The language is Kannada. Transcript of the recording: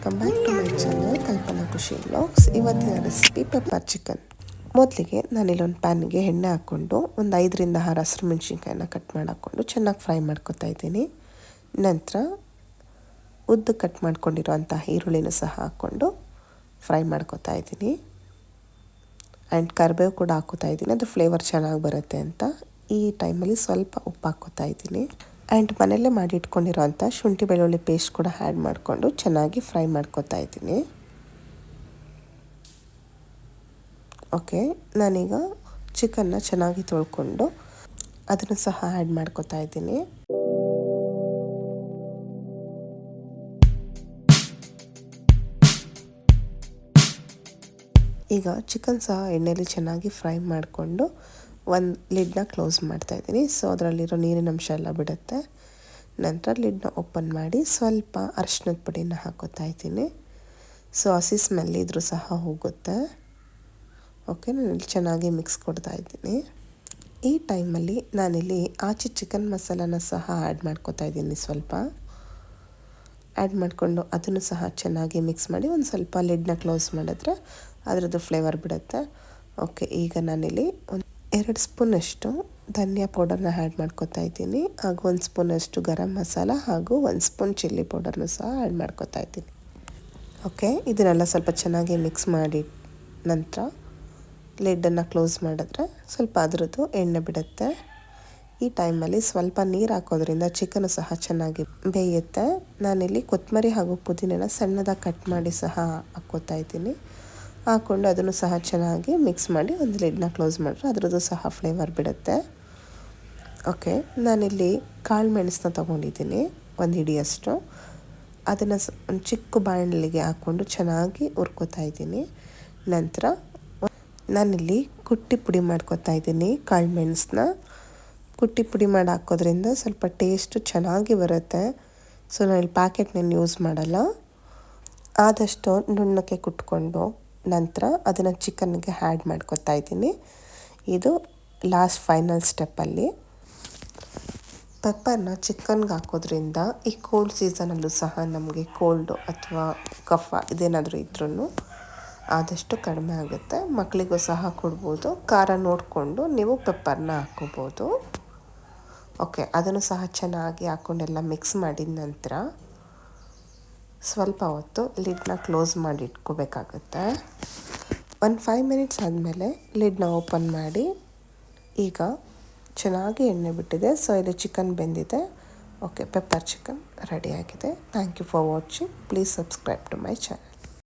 Welcome back to my channel Kalpana Khushi vlogs. ಇವತ್ತಿನ ರೆಸಿಪಿ ಪೆಪ್ಪರ್ ಚಿಕನ್. ಮೊದಲಿಗೆ ನಾನಿಲ್ಲೊಂದು ಪ್ಯಾನ್ಗೆ ಎಣ್ಣೆ ಹಾಕ್ಕೊಂಡು ಒಂದು 5ರಿಂದ 6 ಹಸಿರು ಮೆಣಸಿನ್ಕಾಯಿನ ಕಟ್ ಮಾಡಿ ಹಾಕ್ಕೊಂಡು ಚೆನ್ನಾಗಿ ಫ್ರೈ ಮಾಡ್ಕೊತಾ ಇದ್ದೀನಿ. ನಂತರ ಉದ್ದು ಕಟ್ ಮಾಡ್ಕೊಂಡಿರೋಂಥ ಈರುಳ್ಳಿನೂ ಸಹ ಹಾಕ್ಕೊಂಡು ಫ್ರೈ ಮಾಡ್ಕೊತಾ ಇದ್ದೀನಿ. ಆ್ಯಂಡ್ ಕರಿಬೇವು ಕೂಡ ಹಾಕೋತಾ ಇದ್ದೀನಿ, ಅದು ಫ್ಲೇವರ್ ಚೆನ್ನಾಗಿ ಬರುತ್ತೆ ಅಂತ. ಈ ಟೈಮಲ್ಲಿ ಸ್ವಲ್ಪ ಉಪ್ಪು ಹಾಕ್ಕೋತಾ ಇದ್ದೀನಿ. ಆ್ಯಂಡ್ ಮನೆಯಲ್ಲೇ ಮಾಡಿ ಇಟ್ಕೊಂಡಿರೋಂಥ ಶುಂಠಿ ಬೆಳ್ಳುಳ್ಳಿ ಪೇಸ್ಟ್ ಕೂಡ ಆ್ಯಡ್ ಮಾಡಿಕೊಂಡು ಚೆನ್ನಾಗಿ ಫ್ರೈ ಮಾಡ್ಕೊತಾ ಇದ್ದೀನಿ. ಓಕೆ, ನಾನೀಗ ಚಿಕನ್ನ ಚೆನ್ನಾಗಿ ತೊಳ್ಕೊಂಡು ಅದನ್ನು ಸಹ ಆ್ಯಡ್ ಮಾಡ್ಕೊತಾ ಇದ್ದೀನಿ. ಈಗ ಚಿಕನ್ ಸಹ ಎಣ್ಣೆಯಲ್ಲಿ ಚೆನ್ನಾಗಿ ಫ್ರೈ ಮಾಡಿಕೊಂಡು ಒಂದು ಲಿಡ್ನ ಕ್ಲೋಸ್ ಮಾಡ್ತಾಯಿದ್ದೀನಿ. ಸೊ ಅದರಲ್ಲಿರೋ ನೀರಿನ ಅಂಶ ಎಲ್ಲ ಬಿಡುತ್ತೆ. ನಂತರ ಲಿಡ್ನ ಓಪನ್ ಮಾಡಿ ಸ್ವಲ್ಪ ಅರಿಶಿನದ ಪುಡಿನ ಹಾಕೋತಾ ಇದ್ದೀನಿ. ಸೊ ಹಸಿ ಸ್ಮೆಲ್ ಇದ್ರೂ ಸಹ ಹೋಗುತ್ತೆ. ಓಕೆ, ನಾನು ಚೆನ್ನಾಗಿ ಮಿಕ್ಸ್ ಕೊಡ್ತಾ ಇದ್ದೀನಿ. ಈ ಟೈಮಲ್ಲಿ ನಾನಿಲ್ಲಿ ಆಚೆ ಚಿಕನ್ ಮಸಾಲಾನ ಸಹ ಆ್ಯಡ್ ಮಾಡ್ಕೊತಾ ಇದ್ದೀನಿ. ಸ್ವಲ್ಪ ಆ್ಯಡ್ ಮಾಡಿಕೊಂಡು ಅದನ್ನು ಸಹ ಚೆನ್ನಾಗಿ ಮಿಕ್ಸ್ ಮಾಡಿ ಒಂದು ಸ್ವಲ್ಪ ಲಿಡ್ನ ಕ್ಲೋಸ್ ಮಾಡಿದ್ರೆ ಅದರದ್ದು ಫ್ಲೇವರ್ ಬಿಡುತ್ತೆ. ಓಕೆ, ಈಗ ನಾನಿಲ್ಲಿ 2 ಸ್ಪೂನಷ್ಟು ಧನಿಯಾ ಪೌಡರ್ನ ಆ್ಯಡ್ ಮಾಡ್ಕೊತಾ ಇದ್ದೀನಿ. ಹಾಗೂ 1 ಸ್ಪೂನಷ್ಟು ಗರಂ ಮಸಾಲ ಹಾಗೂ 1 ಸ್ಪೂನ್ ಚಿಲ್ಲಿ ಪೌಡರ್ನ ಸಹ ಆ್ಯಡ್ ಮಾಡ್ಕೊತಾ ಇದ್ದೀನಿ. ಓಕೆ, ಇದನ್ನೆಲ್ಲ ಸ್ವಲ್ಪ ಚೆನ್ನಾಗಿ ಮಿಕ್ಸ್ ಮಾಡಿ ನಂತರ ಲಿಡ್ಡನ್ನು ಕ್ಲೋಸ್ ಮಾಡಿದ್ರೆ ಸ್ವಲ್ಪ ಅದರದ್ದು ಎಣ್ಣೆ ಬಿಡುತ್ತೆ. ಈ ಟೈಮಲ್ಲಿ ಸ್ವಲ್ಪ ನೀರು ಹಾಕೋದ್ರಿಂದ ಚಿಕನು ಸಹ ಚೆನ್ನಾಗಿ ಬೇಯುತ್ತೆ. ನಾನಿಲ್ಲಿ ಕೊತ್ತಂಬರಿ ಹಾಗೂ ಪುದೀನನ ಸಣ್ಣದಾಗಿ ಕಟ್ ಮಾಡಿ ಸಹ ಹಾಕ್ಕೋತಾ ಇದ್ದೀನಿ. ಹಾಕ್ಕೊಂಡು ಅದನ್ನು ಸಹ ಚೆನ್ನಾಗಿ ಮಿಕ್ಸ್ ಮಾಡಿ ಒಂದು ಲಿಡ್ನ ಕ್ಲೋಸ್ ಮಾಡಿದ್ರೆ ಅದರದ್ದು ಸಹ ಫ್ಲೇವರ್ ಬಿಡುತ್ತೆ. ಓಕೆ, ನಾನಿಲ್ಲಿ ಕಾಳು ಮೆಣಸನ್ನ ತೊಗೊಂಡಿದ್ದೀನಿ 1 ಹಿಡಿಯಷ್ಟು. ಅದನ್ನು ಒಂದು ಚಿಕ್ಕ ಬಾಣಲಿಗೆ ಹಾಕ್ಕೊಂಡು ಚೆನ್ನಾಗಿ ಹುರ್ಕೋತಾ ಇದ್ದೀನಿ. ನಂತರ ನಾನಿಲ್ಲಿ ಕುಟ್ಟಿ ಪುಡಿ ಮಾಡ್ಕೊತಾ ಇದ್ದೀನಿ. ಕಾಳು ಮೆಣಸನ್ನ ಕುಟ್ಟಿ ಪುಡಿ ಮಾಡಿ ಹಾಕೋದ್ರಿಂದ ಸ್ವಲ್ಪ ಟೇಸ್ಟು ಚೆನ್ನಾಗಿ ಬರುತ್ತೆ. ಸೊ ನಾನಿಲ್ಲಿ ಪ್ಯಾಕೆಟ್ನೇನು ಯೂಸ್ ಮಾಡಲ್ಲ. ಆದಷ್ಟು ನುಣ್ಣಕ್ಕೆ ಕುಟ್ಕೊಂಡು ನಂತರ ಅದನ್ನು ಚಿಕನ್ಗೆ ಆ್ಯಡ್ ಮಾಡ್ಕೊತಾ ಇದ್ದೀನಿ. ಇದು ಲಾಸ್ಟ್ ಫೈನಲ್ ಸ್ಟೆಪ್ಪಲ್ಲಿ. ಪೆಪ್ಪರ್ನ ಚಿಕನ್ಗೆ ಹಾಕೋದ್ರಿಂದ ಈ ಕೋಲ್ಡ್ ಸೀಸನಲ್ಲೂ ಸಹ ನಮಗೆ ಕೋಲ್ಡು ಅಥವಾ ಕಫ ಇದೇನಾದರೂ ಇದ್ರೂ ಆದಷ್ಟು ಕಡಿಮೆ ಆಗುತ್ತೆ. ಮಕ್ಕಳಿಗೂ ಸಹ ಕೊಡ್ಬೋದು. ಖಾರ ನೋಡಿಕೊಂಡು ನೀವು ಪೆಪ್ಪರ್ನ ಹಾಕ್ಕೋಬೋದು. ಓಕೆ, ಅದನ್ನು ಸಹ ಚೆನ್ನಾಗಿ ಹಾಕ್ಕೊಂಡೆಲ್ಲ ಮಿಕ್ಸ್ ಮಾಡಿದ ನಂತರ ಸ್ವಲ್ಪ ಹೊತ್ತು ಲಿಡ್ನ ಕ್ಲೋಸ್ ಮಾಡಿ ಇಟ್ಕೋಬೇಕಾಗುತ್ತೆ. 5 ಮಿನಿಟ್ಸ್ ಆದಮೇಲೆ ಲಿಡ್ನ ಓಪನ್ ಮಾಡಿ ಈಗ ಚೆನ್ನಾಗಿ ಎಣ್ಣೆ ಬಿಟ್ಟಿದೆ. ಸೊ ಇದು ಚಿಕನ್ ಬೆಂದಿದೆ. ಓಕೆ, ಪೆಪ್ಪರ್ ಚಿಕನ್ ರೆಡಿಯಾಗಿದೆ. Thank you for watching. Please subscribe to my channel.